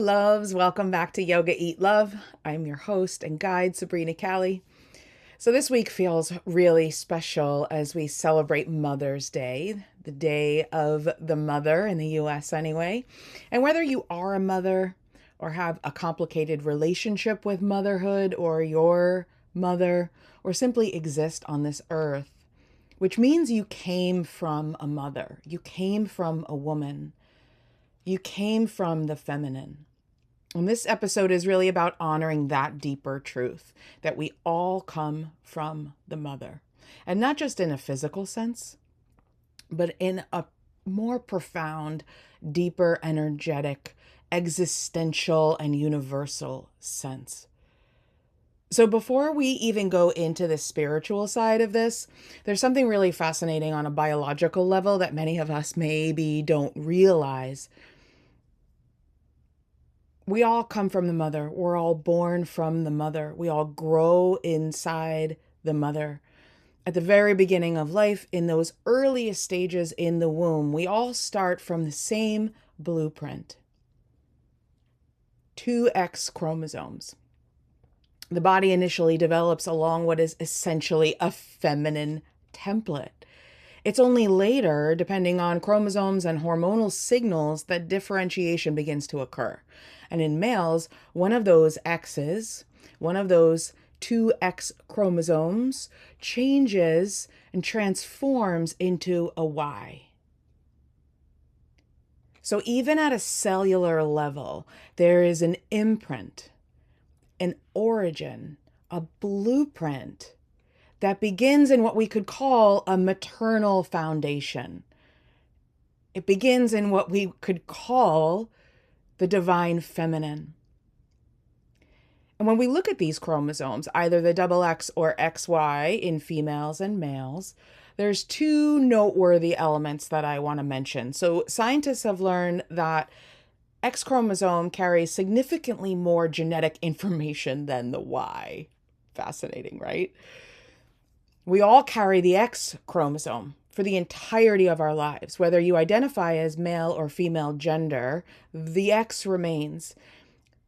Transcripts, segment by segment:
loves. Welcome back to Yoga Eat Love. I'm your host and guide, Sabrina Callie. So this week feels really special as we celebrate Mother's Day, the day of the mother in the US anyway. And whether you are a mother or have a complicated relationship with motherhood or your mother or simply exist on this earth, which means you came from a mother, you came from a woman, you came from the feminine. And this episode is really about honoring that deeper truth that we all come from the mother. And not just in a physical sense, but in a more profound, deeper, energetic, existential, and universal sense. So before we even go into the spiritual side of this, there's something really fascinating on a biological level that many of us maybe don't realize. We all come from the mother. We're all born from the mother. We all grow inside the mother. At the very beginning of life, in those earliest stages in the womb, we all start from the same blueprint. 2 X chromosomes. The body initially develops along what is essentially a feminine template. It's only later, depending on chromosomes and hormonal signals, that differentiation begins to occur. And in males, one of those X's, one of those 2 X chromosomes, changes and transforms into a Y. So even at a cellular level, there is an imprint, an origin, a blueprint that begins in what we could call a maternal foundation. It begins in what we could call the divine feminine. And when we look at these chromosomes, either the XX or XY in females and males, there's 2 noteworthy elements that I want to mention. So scientists have learned that X chromosome carries significantly more genetic information than the Y. Fascinating, right? We all carry the X chromosome for the entirety of our lives. Whether you identify as male or female gender, the X remains.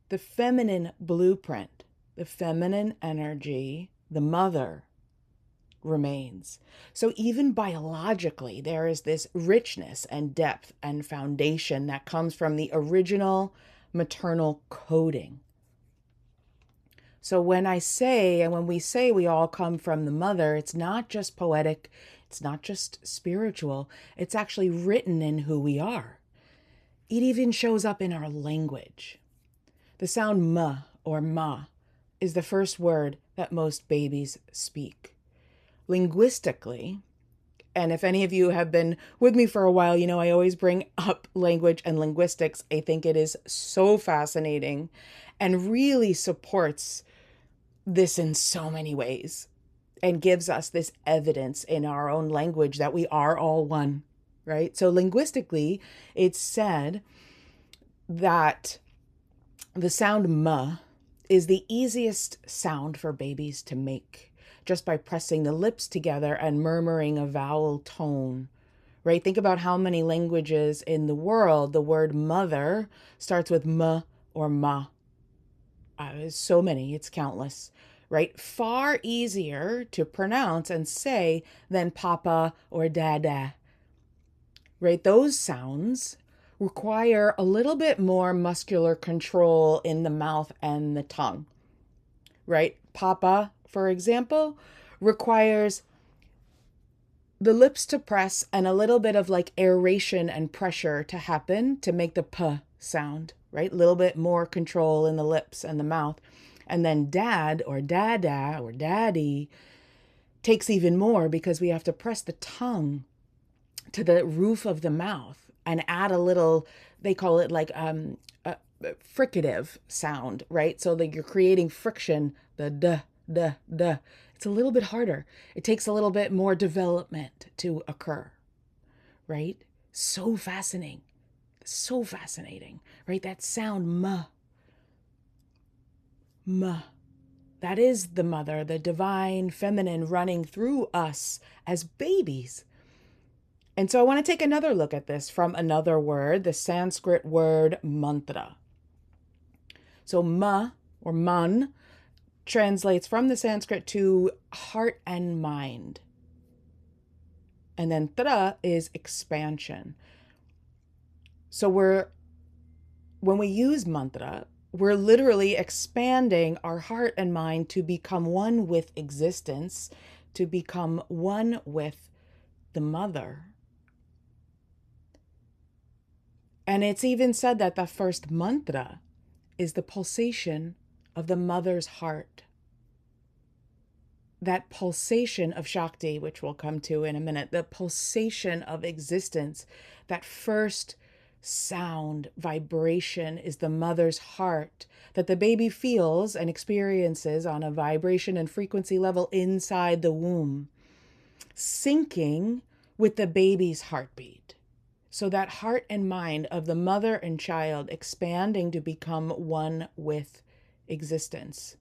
The feminine blueprint, the feminine energy, the mother remains. So even biologically, there is this richness and depth and foundation that comes from the original maternal coding. So when we say we all come from the mother, it's not just poetic, it's not just spiritual, it's actually written in who we are. It even shows up in our language. The sound m or ma is the first word that most babies speak. Linguistically, and if any of you have been with me for a while, you know I always bring up language and linguistics. I think it is so fascinating and really supports this in so many ways and gives us this evidence in our own language that we are all one, right? So linguistically, it's said that the sound m is the easiest sound for babies to make just by pressing the lips together and murmuring a vowel tone, right? Think about how many languages in the world the word mother starts with m or ma. So many, it's countless, right? Far easier to pronounce and say than papa or dada, right? Those sounds require a little bit more muscular control in the mouth and the tongue, right? Papa, for example, requires the lips to press and a little bit of like aeration and pressure to happen to make the p sound, right? A little bit more control in the lips and the mouth. And then dad or dada or daddy takes even more because we have to press the tongue to the roof of the mouth and add a little, they call it like a fricative sound, right? So that you're creating friction, the duh. It's a little bit harder. It takes a little bit more development to occur, right? So fascinating, right? That sound, ma. That is the mother, the divine feminine running through us as babies. And so I want to take another look at this from another word, the Sanskrit word mantra. So ma, or man, translates from the Sanskrit to heart and mind. And then tra is expansion. So when we use mantra, we're literally expanding our heart and mind to become one with existence, to become one with the mother. And it's even said that the first mantra is the pulsation of the mother's heart. That pulsation of Shakti, which we'll come to in a minute, the pulsation of existence, that first sound, vibration is the mother's heart that the baby feels and experiences on a vibration and frequency level inside the womb, syncing with the baby's heartbeat. So that heart and mind of the mother and child expanding to become one with existence.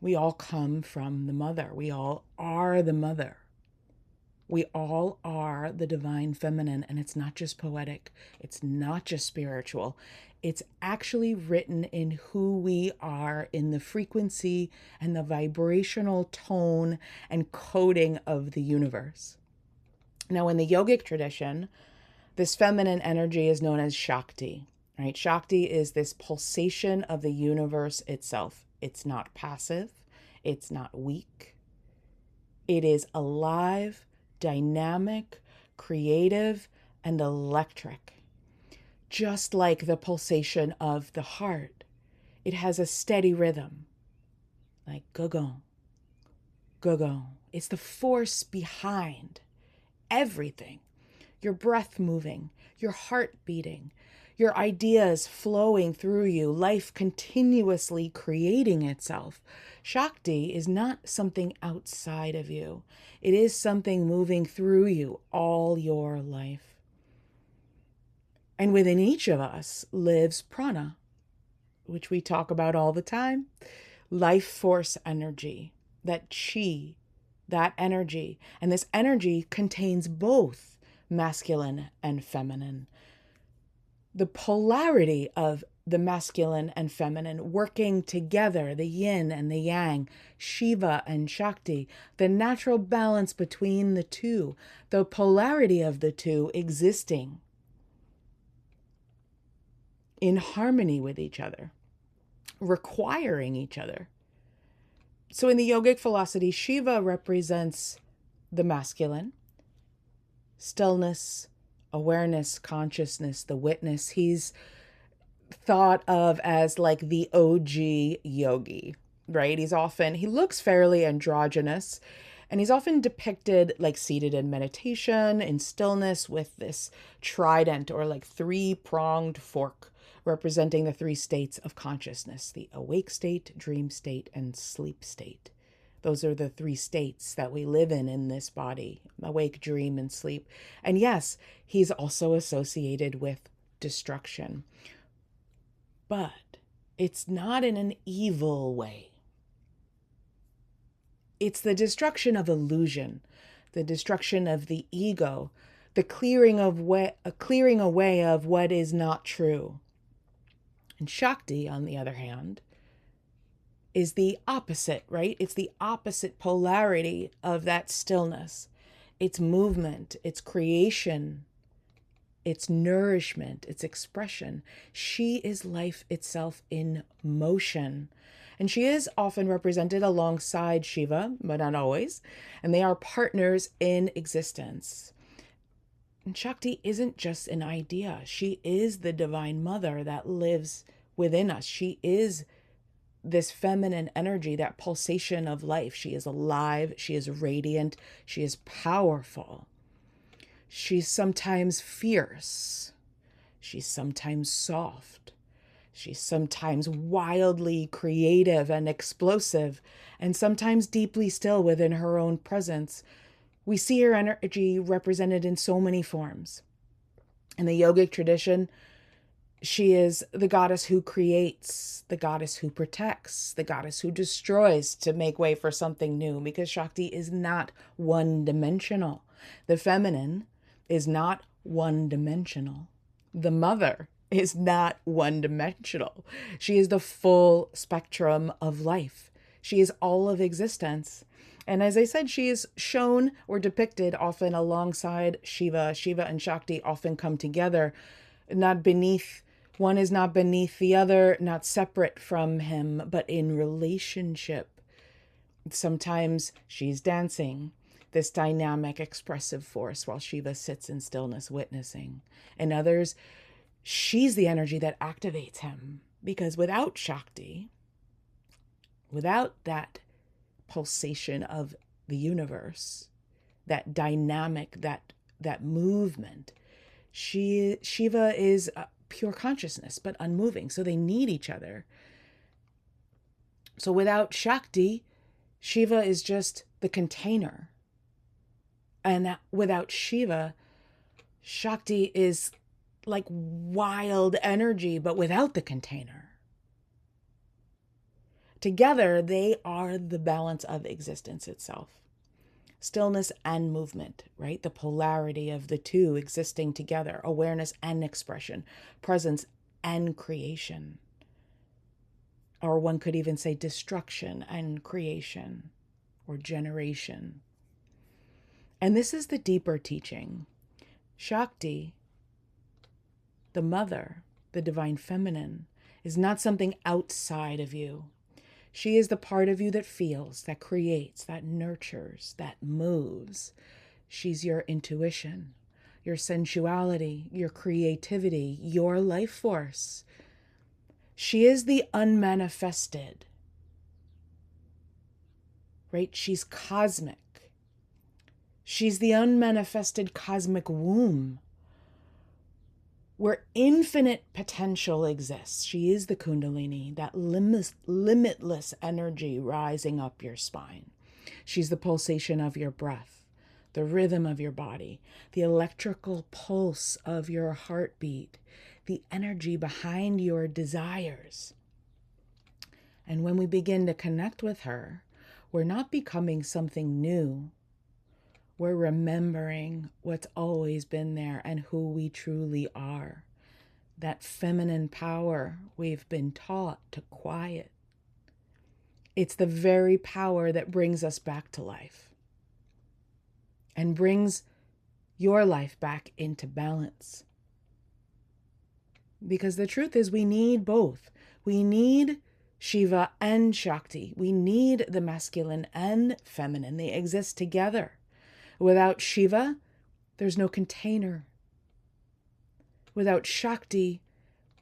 We all come from the mother. We all are the mother. We all are the divine feminine, and it's not just poetic. It's not just spiritual. It's actually written in who we are, in the frequency and the vibrational tone and coding of the universe. Now, in the yogic tradition, this feminine energy is known as Shakti, right? Shakti is this pulsation of the universe itself. It's not passive. It's not weak. It is alive, dynamic, creative, and electric. Just like the pulsation of the heart, it has a steady rhythm, like go-go, go-go. It's the force behind everything. Your breath moving, your heart beating, your ideas flowing through you, life continuously creating itself. Shakti is not something outside of you. It is something moving through you all your life. And within each of us lives prana, which we talk about all the time. Life force energy, that chi, that energy. And this energy contains both masculine and feminine. The polarity of the masculine and feminine working together, the yin and the yang, Shiva and Shakti, the natural balance between the two, the polarity of the two existing in harmony with each other, requiring each other. So in the yogic philosophy, Shiva represents the masculine, stillness, awareness, consciousness, the witness. He's thought of as like the OG yogi, right? He looks fairly androgynous, and he's often depicted like seated in meditation, in stillness, with this trident or like three-pronged fork representing the three states of consciousness: the awake state, dream state, and sleep state. Those are the three states that we live in this body: awake, dream, and sleep. And yes, he's also associated with destruction. But it's not in an evil way. It's the destruction of illusion, the destruction of the ego, the clearing away of what is not true. And Shakti, on the other hand, is the opposite, right? It's the opposite polarity of that stillness. It's movement, it's creation, it's nourishment, it's expression. She is life itself in motion. And she is often represented alongside Shiva, but not always. And they are partners in existence. And Shakti isn't just an idea. She is the divine mother that lives within us. She is this feminine energy, that pulsation of life. She is alive. She is radiant. She is powerful. She's sometimes fierce. She's sometimes soft. She's sometimes wildly creative and explosive, and sometimes deeply still within her own presence. We see her energy represented in so many forms. In the yogic tradition, she is the goddess who creates, the goddess who protects, the goddess who destroys to make way for something new, because Shakti is not one-dimensional. The feminine is not one-dimensional. The mother is not one-dimensional. She is the full spectrum of life. She is all of existence. And as I said, she is shown or depicted often alongside Shiva. Shiva and Shakti often come together, not beneath. One is not beneath the other, not separate from him, but in relationship. Sometimes she's dancing, this dynamic, expressive force, while Shiva sits in stillness witnessing. And others, she's the energy that activates him. Because without Shakti, without that pulsation of the universe, that dynamic, that movement, Shiva is pure consciousness, but unmoving. So they need each other. So without Shakti, Shiva is just the container. And without Shiva, Shakti is like wild energy, but without the container. Together, they are the balance of existence itself. Stillness and movement, right? The polarity of the two existing together, awareness and expression, presence and creation. Or one could even say destruction and creation, or generation. And this is the deeper teaching. Shakti, the mother, the divine feminine, is not something outside of you. She is the part of you that feels, that creates, that nurtures, that moves. She's your intuition, your sensuality, your creativity, your life force. She is the unmanifested, right? She's cosmic. She's the unmanifested cosmic womb where infinite potential exists. She is the Kundalini, that limitless energy rising up your spine. She's the pulsation of your breath, the rhythm of your body, the electrical pulse of your heartbeat, the energy behind your desires. And when we begin to connect with her, we're not becoming something new. We're remembering what's always been there and who we truly are. That feminine power we've been taught to quiet. It's the very power that brings us back to life and brings your life back into balance. Because the truth is, we need both. We need Shiva and Shakti. We need the masculine and feminine. They exist together. Without Shiva, there's no container. Without Shakti,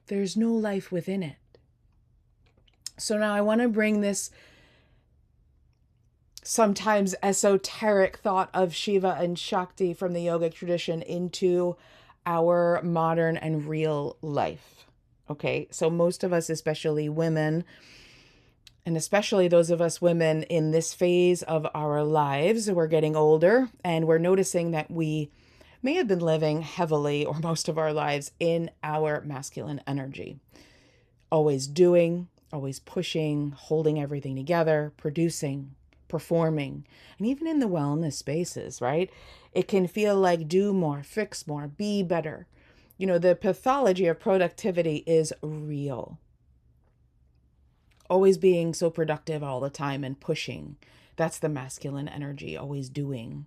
there's no life within it. So now I want to bring this sometimes esoteric thought of Shiva and Shakti from the yogic tradition into our modern and real life. Okay, so most of us, especially women, and especially those of us women in this phase of our lives, we're getting older and we're noticing that we may have been living heavily or most of our lives in our masculine energy. Always doing, always pushing, holding everything together, producing, performing, and even in the wellness spaces, right? It can feel like do more, fix more, be better. You know, the pathology of productivity is real. Always being so productive all the time and pushing. That's the masculine energy, always doing.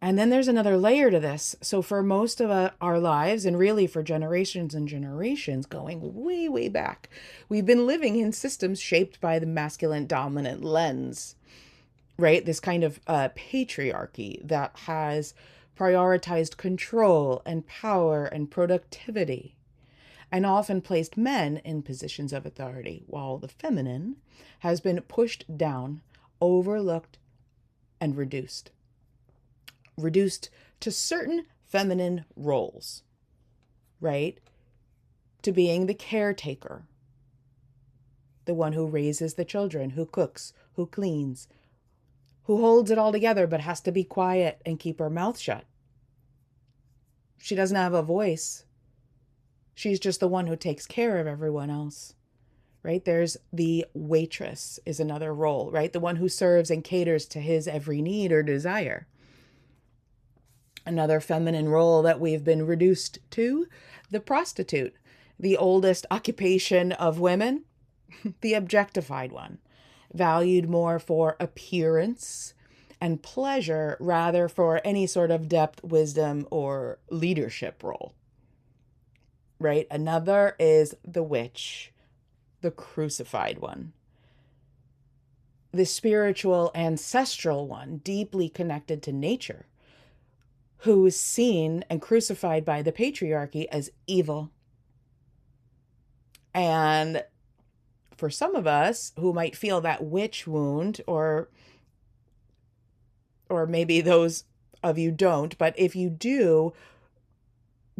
And then there's another layer to this. So for most of our lives, and really for generations and generations going way, way back, we've been living in systems shaped by the masculine dominant lens, right? This kind of patriarchy that has prioritized control and power and productivity, and often placed men in positions of authority, while the feminine has been pushed down, overlooked, and reduced. Reduced to certain feminine roles, right? To being the caretaker, the one who raises the children, who cooks, who cleans, who holds it all together but has to be quiet and keep her mouth shut. She doesn't have a voice. She's just the one who takes care of everyone else, right? There's the waitress is another role, right? The one who serves and caters to his every need or desire. Another feminine role that we've been reduced to, the prostitute, the oldest occupation of women, the objectified one, valued more for appearance and pleasure rather for any sort of depth, wisdom, or leadership role. Right? Another is the witch, the crucified one, the spiritual ancestral one, deeply connected to nature, who is seen and crucified by the patriarchy as evil. And for some of us who might feel that witch wound, or maybe those of you don't, but if you do,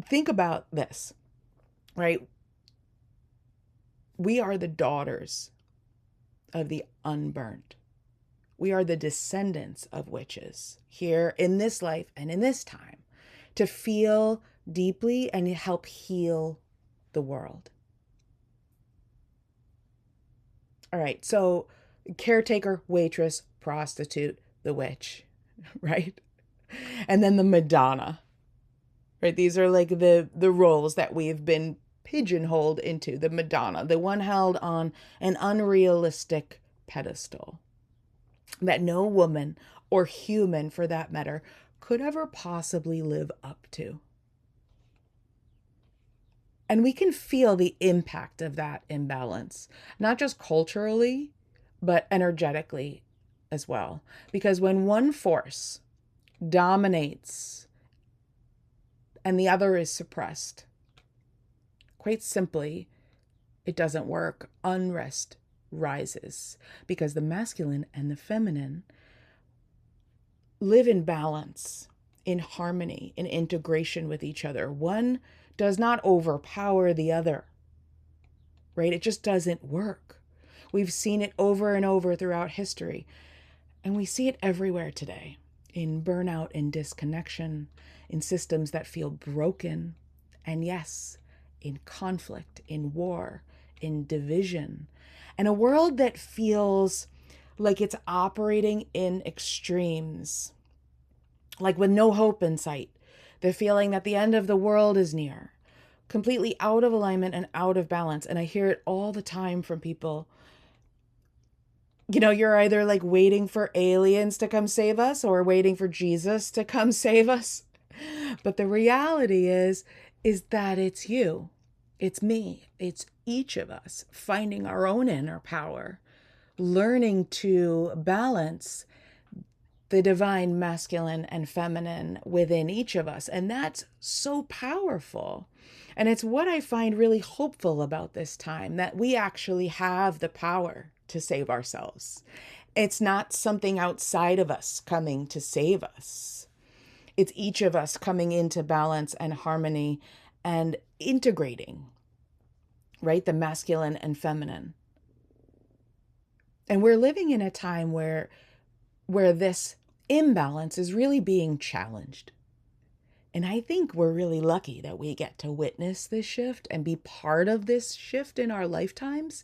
think about this, right? We are the daughters of the unburnt. We are the descendants of witches here in this life and in this time to feel deeply and help heal the world. All right, so caretaker, waitress, prostitute, the witch, right? And then the Madonna, right? These are like the roles that we've been pigeonholed into. The Madonna, the one held on an unrealistic pedestal that no woman or human, for that matter, could ever possibly live up to. And we can feel the impact of that imbalance, not just culturally, but energetically as well. Because when one force dominates and the other is suppressed, quite simply, it doesn't work. Unrest rises because the masculine and the feminine live in balance, in harmony, in integration with each other. One does not overpower the other, right? It just doesn't work. We've seen it over and over throughout history, and we see it everywhere today, in burnout and disconnection, in systems that feel broken, and yes, in conflict, in war, in division, and a world that feels like it's operating in extremes, like with no hope in sight, the feeling that the end of the world is near, completely out of alignment and out of balance. And I hear it all the time from people. You know, you're either like waiting for aliens to come save us or waiting for Jesus to come save us. But the reality is that it's you, it's me, it's each of us finding our own inner power, learning to balance the divine masculine and feminine within each of us. And that's so powerful. And it's what I find really hopeful about this time, that we actually have the power to save ourselves. It's not something outside of us coming to save us. It's each of us coming into balance and harmony and integrating, right? The masculine and feminine. And we're living in a time where this imbalance is really being challenged. And I think we're really lucky that we get to witness this shift and be part of this shift in our lifetimes.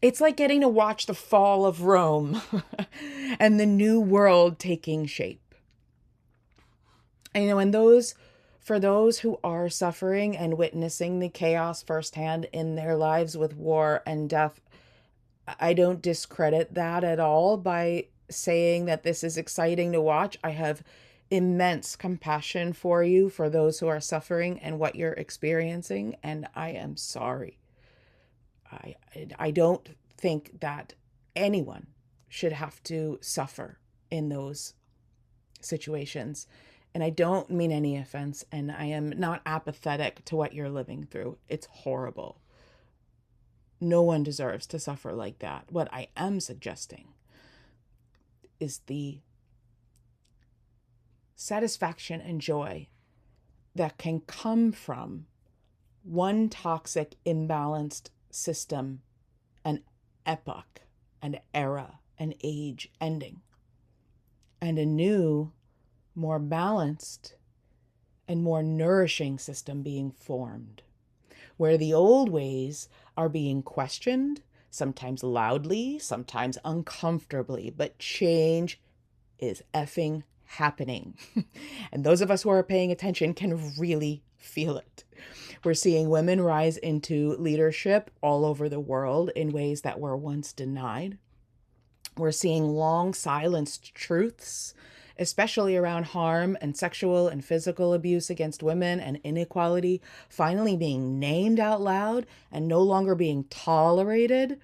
It's like getting to watch the fall of Rome and the new world taking shape. And, you know, and for those who are suffering and witnessing the chaos firsthand in their lives with war and death, I don't discredit that at all by saying that this is exciting to watch. I have immense compassion for you, for those who are suffering and what you're experiencing, and I am sorry. I don't think that anyone should have to suffer in those situations. And I don't mean any offense, and I am not apathetic to what you're living through. It's horrible. No one deserves to suffer like that. What I am suggesting is the satisfaction and joy that can come from one toxic, imbalanced system, an epoch, an era, an age ending, and a new, more balanced and more nourishing system being formed, where the old ways are being questioned, sometimes loudly, sometimes uncomfortably, but change is effing happening. And those of us who are paying attention can really feel it. We're seeing women rise into leadership all over the world in ways that were once denied. We're seeing long silenced truths, especially around harm and sexual and physical abuse against women and inequality, finally being named out loud and no longer being tolerated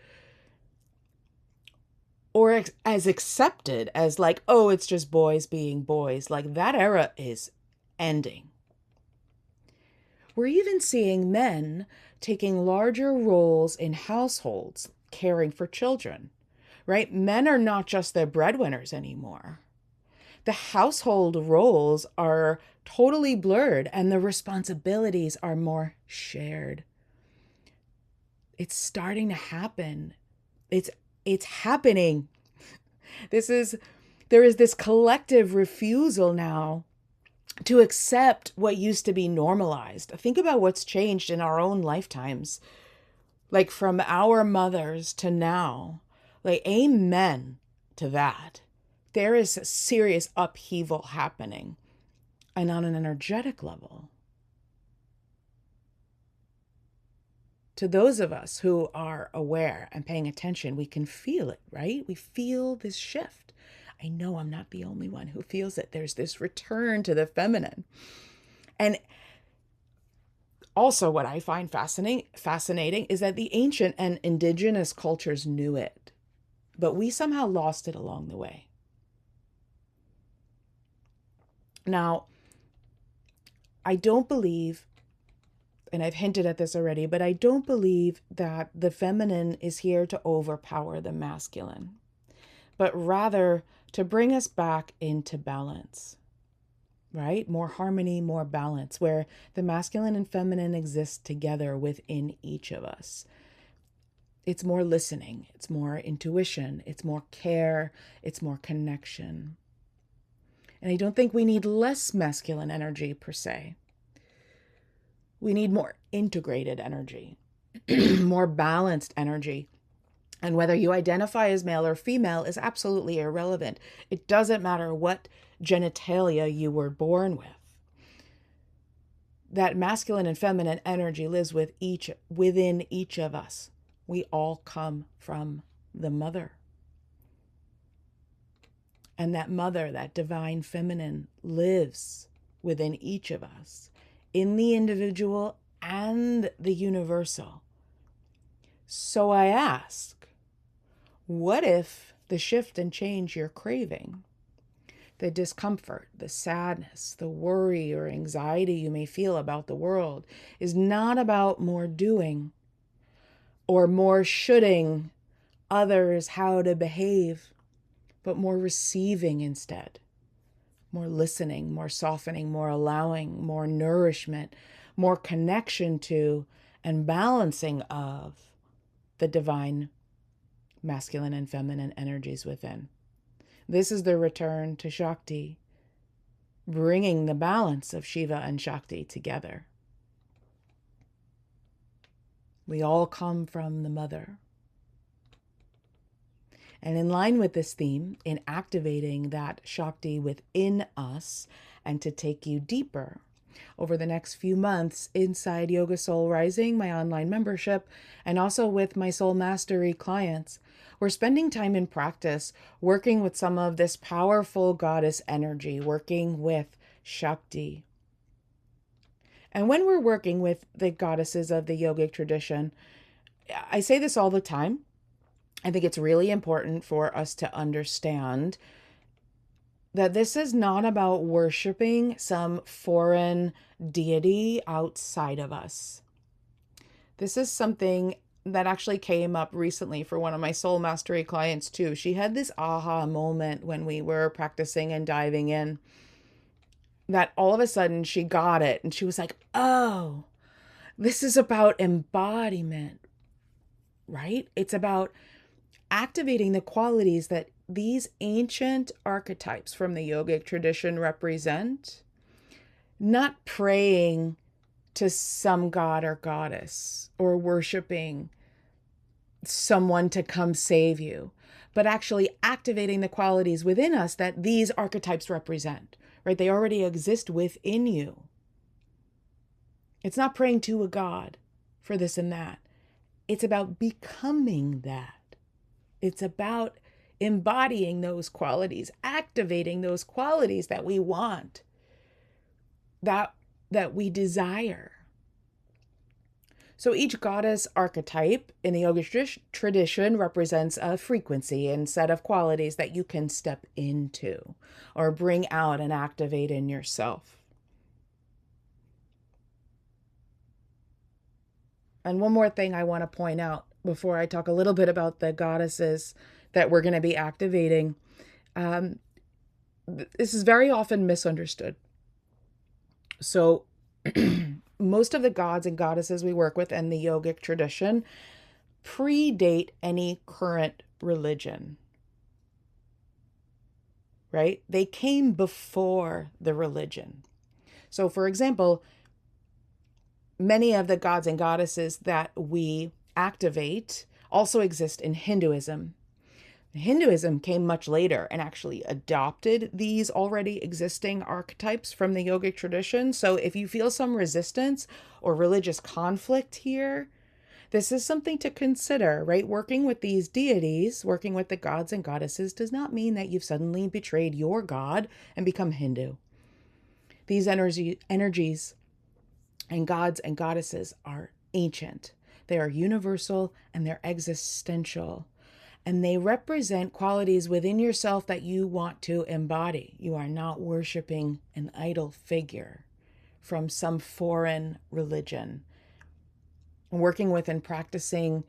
or as accepted as like, oh, it's just boys being boys. Like that era is ending. We're even seeing men taking larger roles in households, caring for children, right? Men are not just the breadwinners anymore. The household roles are totally blurred and the responsibilities are more shared. It's starting to happen. It's happening. There is this collective refusal now to accept what used to be normalized. Think about what's changed in our own lifetimes, like from our mothers to now. Like, amen to that. There is a serious upheaval happening, and on an energetic level. To those of us who are aware and paying attention, we can feel it, right? We feel this shift. I know I'm not the only one who feels it. There's this return to the feminine. And also what I find fascinating is that the ancient and indigenous cultures knew it, but we somehow lost it along the way. Now, I don't believe, and I've hinted at this already, but I don't believe that the feminine is here to overpower the masculine, but rather to bring us back into balance, right? More harmony, more balance, where the masculine and feminine exist together within each of us. It's more listening, it's more intuition, it's more care, it's more connection. And I don't think we need less masculine energy per se. We need more integrated energy, more balanced energy. And whether you identify as male or female is absolutely irrelevant. It doesn't matter what genitalia you were born with. That masculine and feminine energy lives within each of us. We all come from the mother. And that mother, that divine feminine, lives within each of us, in the individual and the universal. So I ask, what if the shift and change you're craving, the discomfort, the sadness, the worry or anxiety you may feel about the world is not about more doing or more shoulding others how to behave, but more receiving instead, more listening, more softening, more allowing, more nourishment, more connection to and balancing of the divine masculine and feminine energies within. This is the return to Shakti, bringing the balance of Shiva and Shakti together. We all come from the mother. And in line with this theme, in activating that Shakti within us and to take you deeper, over the next few months inside Yoga Soul Rising, my online membership, and also with my Soul Mastery clients, we're spending time in practice working with some of this powerful goddess energy, working with Shakti. And when we're working with the goddesses of the yogic tradition, I say this all the time. I think it's really important for us to understand that this is not about worshiping some foreign deity outside of us. This is something that actually came up recently for one of my Soul Mastery clients too. She had this aha moment when we were practicing and diving in, that all of a sudden she got it and she was like, oh, this is about embodiment, right? It's about activating the qualities that these ancient archetypes from the yogic tradition represent, not praying to some god or goddess or worshiping someone to come save you, but actually activating the qualities within us that these archetypes represent, right? They already exist within you. It's not praying to a god for this and that. It's about becoming that. It's about embodying those qualities, activating those qualities that we want, that we desire. So each goddess archetype in the yogic tradition represents a frequency and set of qualities that you can step into or bring out and activate in yourself. And one more thing I want to point out before I talk a little bit about the goddesses that we're going to be activating. This is very often misunderstood. So most of the gods and goddesses we work with in the yogic tradition predate any current religion, right? They came before the religion. So for example, many of the gods and goddesses that we activate also exist in Hinduism. Hinduism came much later and actually adopted these already existing archetypes from the yogic tradition. So if you feel some resistance or religious conflict here, this is something to consider, right? Working with these deities, working with the gods and goddesses does not mean that you've suddenly betrayed your god and become Hindu. These energies and gods and goddesses are ancient. They are universal and they're existential. And they represent qualities within yourself that you want to embody. You are not worshiping an idol figure from some foreign religion. Working with and practicing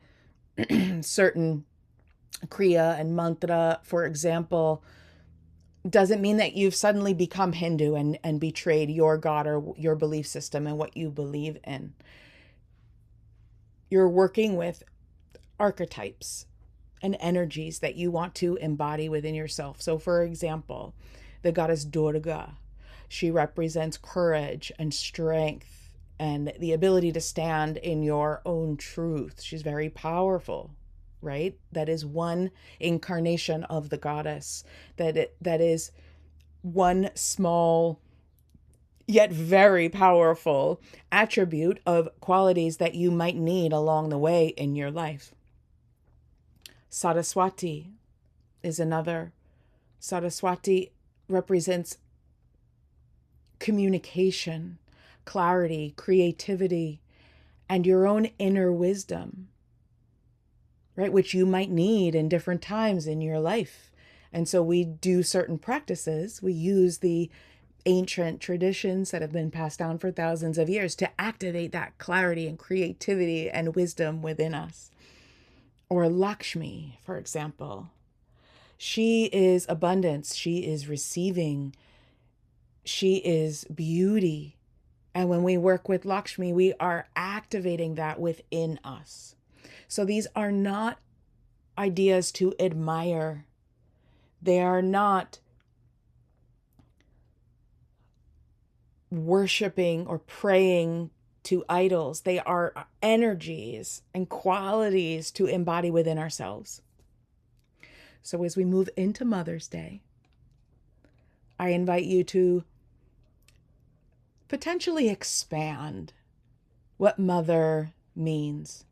certain kriya and mantra, for example, doesn't mean that you've suddenly become Hindu and betrayed your God or your belief system and what you believe in. You're working with archetypes and energies that you want to embody within yourself. So for example, the goddess Durga, she represents courage and strength and the ability to stand in your own truth. She's very powerful, right? That is one incarnation of the goddess. That is one small yet very powerful attribute of qualities that you might need along the way in your life. Saraswati is another. Saraswati represents communication, clarity, creativity, and your own inner wisdom, right? Which you might need in different times in your life. And so we do certain practices. We use the ancient traditions that have been passed down for thousands of years to activate that clarity and creativity and wisdom within us. Or Lakshmi, for example. She is abundance. She is receiving. She is beauty. And when we work with Lakshmi, we are activating that within us. So these are not ideas to admire. They are not worshiping or praying to idols. They are energies and qualities to embody within ourselves. So as we move into Mother's Day, I invite you to potentially expand what mother means.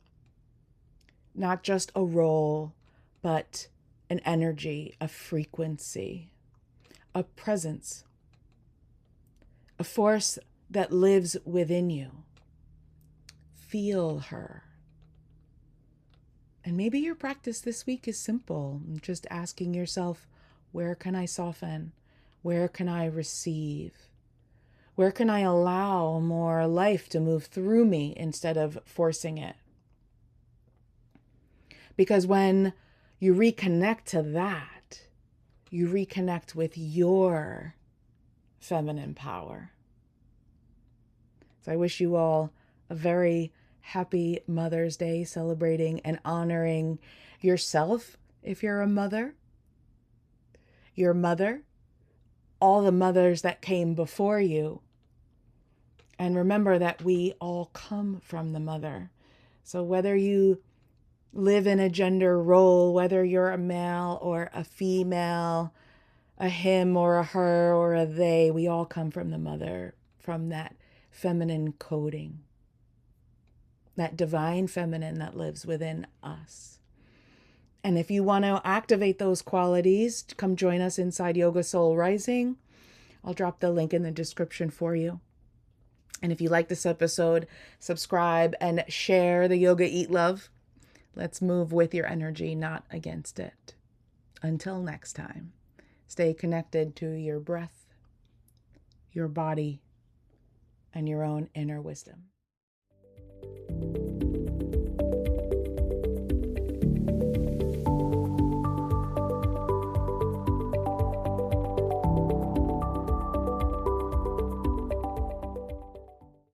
Not just a role, but an energy, a frequency, a presence, a force that lives within you. Feel her. And maybe your practice this week is simple, just asking yourself, where can I soften? Where can I receive? Where can I allow more life to move through me instead of forcing it? Because when you reconnect to that, you reconnect with your feminine power. So I wish you all a very happy Mother's Day, celebrating and honoring yourself if you're a mother, your mother, all the mothers that came before you. And remember that we all come from the mother. So whether you live in a gender role, whether you're a male or a female, a him or a her or a they. We all come from the mother, from that feminine coding, that divine feminine that lives within us. And if you want to activate those qualities, come join us inside Yoga Soul Rising. I'll drop the link in the description for you. And if you like this episode, subscribe and share the Yoga Eat Love. Let's move with your energy, not against it. Until next time, stay connected to your breath, your body, and your own inner wisdom.